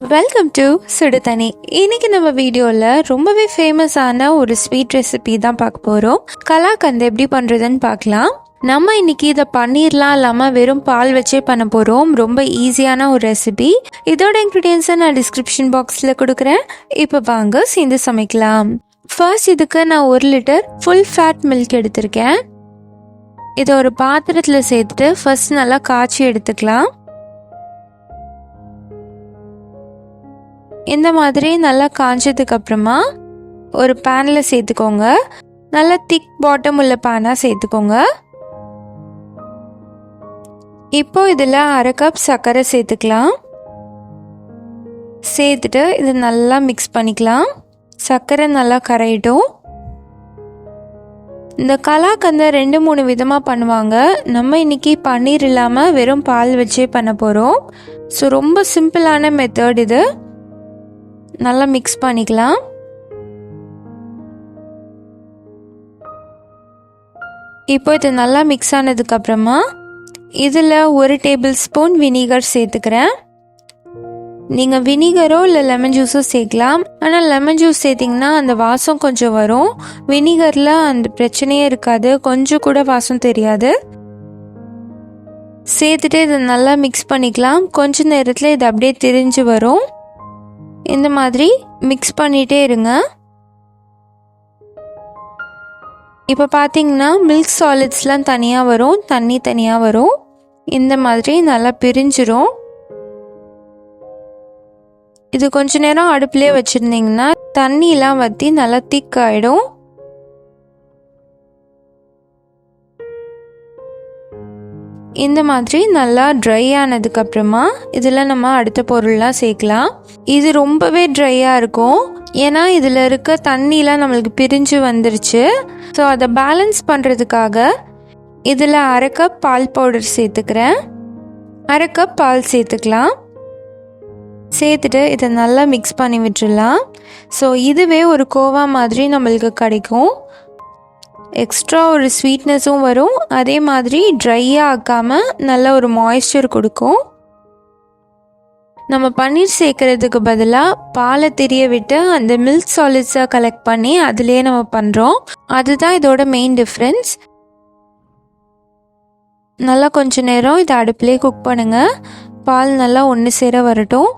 Welcome to சுடு தண்ணி. இன்னைக்கு நம்ம வீடியோவில் ரொம்பவே ஃபேமஸான ஒரு ஸ்வீட் ரெசிபி தான் பார்க்க போகிறோம். கலாக்கந்த் எப்படி பண்ணுறதுன்னு பார்க்கலாம். நம்ம இன்னைக்கு இதை பன்னீர்லாம் இல்லாமல் வெறும் பால் வச்சே பண்ண போகிறோம். ரொம்ப ஈஸியான ஒரு ரெசிபி. இதோட இன்க்ரீடியன்ஸை நான் டிஸ்கிரிப்ஷன் பாக்ஸில் கொடுக்குறேன். இப்போ வாங்க சேர்ந்து சமைக்கலாம். ஃபர்ஸ்ட் இதுக்கு நான் 1 லிட்டர் ஃபுல் ஃபேட் மில்க் எடுத்திருக்கேன். இதை ஒரு பாத்திரத்தில் சேர்த்துட்டு ஃபர்ஸ்ட் நல்லா காய்ச்சி எடுத்துக்கலாம். இந்த மாதிரி நல்லா காய்ச்சதுக்கு அப்புறமா ஒரு பேனில் சேர்த்துக்கோங்க. நல்லா திக் பாட்டம் உள்ள பேனாக சேர்த்துக்கோங்க. இப்போ இதில் 1/2 கப் சர்க்கரை சேர்த்துக்கலாம். சேர்த்துட்டு இது நல்லா மிக்ஸ் பண்ணிக்கலாம். சர்க்கரை நல்லா கரையிட்டும். இந்த கலாக்கந்தை 2-3 விதமாக பண்ணுவாங்க. நம்ம இன்னைக்கு பன்னீர் இல்லாமல் வெறும் பால் வச்சே பண்ண போகிறோம். ஸோ ரொம்ப சிம்பிளான மெத்தட் இது. நல்லா மிக்ஸ் பண்ணிக்கலாம். இப்போ இது நல்லா மிக்ஸ் ஆனதுக்கு அப்புறமா இதில் 1 டேபிள் ஸ்பூன் வினிகர் சேர்த்துக்கிறேன். நீங்கள் வினிகரோ இல்லை லெமன் ஜூஸோ சேர்க்கலாம். ஆனால் லெமன் ஜூஸ் சேர்த்திங்கன்னா அந்த வாசம் கொஞ்சம் வரும். வினிகரில் அந்த பிரச்சனையே இருக்காது, கொஞ்சம் கூட வாசம் தெரியாது. சேர்த்துட்டு இதை நல்லா மிக்ஸ் பண்ணிக்கலாம். கொஞ்ச நேரத்தில் இது அப்படியே திரிஞ்சு வரும். இந்த மாதிரி மிக்ஸ் பண்ணிகிட்டே இருங்க. இப்போ பார்த்தீங்கன்னா மில்க் சாலிட்ஸ்லாம் தனியாக வரும், தண்ணி தனியாக வரும். இந்த மாதிரி நல்லா பிரிஞ்சிரும். இது கொஞ்ச நேரம் அடுப்புலேயே வச்சுருந்தீங்கன்னா தண்ணியெலாம் வற்றி நல்லா திக் ஆகிடும். இந்த மாதிரி நல்லா ட்ரை ஆனதுக்கப்புறமா இதில் நம்ம அடுத்த பொருள்லாம் சேர்க்கலாம். இது ரொம்பவே ட்ரையாக இருக்கும், ஏன்னா இதில் இருக்க தண்ணிலாம் நம்மளுக்கு பிரிஞ்சு வந்துருச்சு. ஸோ அதை பேலன்ஸ் பண்ணுறதுக்காக இதில் 1/2 கப் பால் பவுடர் சேர்த்துக்கிறேன். 1/2 கப் பால் சேர்த்துக்கலாம். சேர்த்துட்டு இதை நல்லா மிக்ஸ் பண்ணி விட்டுடலாம். ஸோ இதுவே ஒரு கோவா மாதிரி நம்மளுக்கு கிடைக்கும். எக்ஸ்ட்ரா ஒரு ஸ்வீட்னஸும் வரும், அதே மாதிரி ட்ரையாக ஆக்காமல் நல்ல ஒரு மாய்ஸ்சர் கொடுக்கும். நம்ம பன்னீர் சேர்க்கறதுக்கு பதிலாக பாலை தெரிய விட்டு அந்த மில்க் சாலிட்ஸை கலெக்ட் பண்ணி அதுலேயே நம்ம பண்ணுறோம். அதுதான் இதோட மெயின் டிஃப்ரென்ஸ். நல்லா கொஞ்ச நேரம் இதை அடுப்புலேயே குக் பண்ணுங்கள். பால் நல்லா ஒன்று சேர வரட்டும்.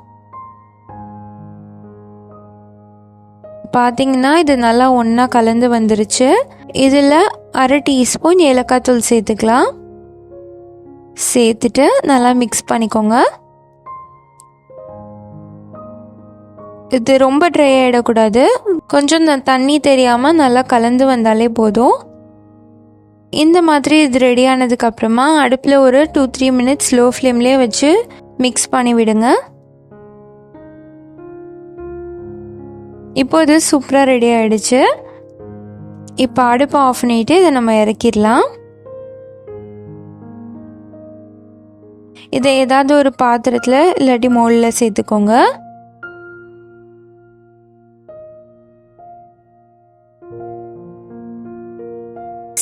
பார்த்தீங்கன்னா இது நல்லா ஒன்றா கலந்து வந்துருச்சு. இதில் 1/2 டீஸ்பூன் ஏலக்காய் தூள் சேர்த்துக்கலாம். சேர்த்துட்டு நல்லா மிக்ஸ் பண்ணிக்கோங்க. இது ரொம்ப ட்ரை ஆகிடக்கூடாது, கொஞ்சம் தண்ணி தெரியாமல் நல்லா கலந்து வந்தாலே போதும். இந்த மாதிரி இது ரெடி ஆனதுக்கப்புறமா அடுப்பில் ஒரு 2-3 மினிட்ஸ் லோ ஃப்ளேம்லேயே வச்சு மிக்ஸ் பண்ணி விடுங்க. இப்போ இது சூப்பராக ரெடி ஆகிடுச்சு. இப்போ அடுப்பை ஆஃப் பண்ணிவிட்டு இதை நம்ம இறக்கிடலாம். இதை ஏதாவது ஒரு பாத்திரத்தில் இல்லாட்டி மோல்டில் சேர்த்துக்கோங்க.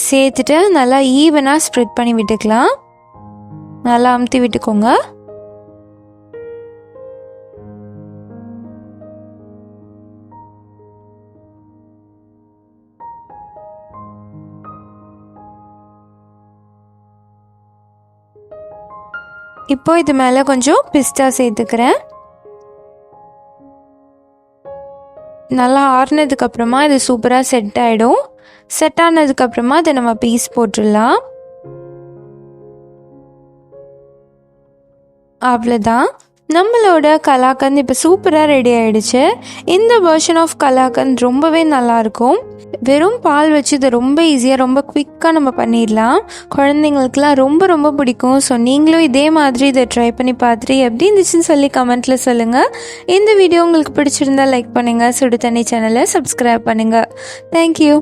சேர்த்துட்டு நல்லா ஈவனாக ஸ்ப்ரெட் பண்ணி விட்டுக்கலாம். நல்லா அமுத்தி விட்டுக்கோங்க. இப்போ இது மேலே கொஞ்சம் பிஸ்தா சேர்த்துக்கிறேன். நல்லா ஆறுனதுக்கப்புறமா இது சூப்பராக செட் ஆகிடும். செட் ஆனதுக்கப்புறமா இதை நம்ம பீஸ் போட்டுடலாம். அவ்வளோதான், நம்மளோட கலாக்கந்த் இப்போ சூப்பராக ரெடி ஆகிடுச்சு. இந்த வெர்ஷன் ஆஃப் கலாக்கந்த் ரொம்பவே நல்லாயிருக்கும். வெறும் பால் வச்சு இதை ரொம்ப ஈஸியாக ரொம்ப குவிக்காக நம்ம பண்ணிடலாம். குழந்தைங்களுக்குலாம் ரொம்ப ரொம்ப பிடிக்கும். ஸோ நீங்களும் இதே மாதிரி இதை ட்ரை பண்ணி பார்த்துட்டு எப்படி இருந்துச்சுன்னு சொல்லி கமெண்ட்டில் சொல்லுங்கள். இந்த வீடியோ உங்களுக்கு பிடிச்சிருந்தா லைக் பண்ணுங்கள். சுடு தண்ணி சேனலை சப்ஸ்கிரைப் பண்ணுங்கள். தேங்க்யூ.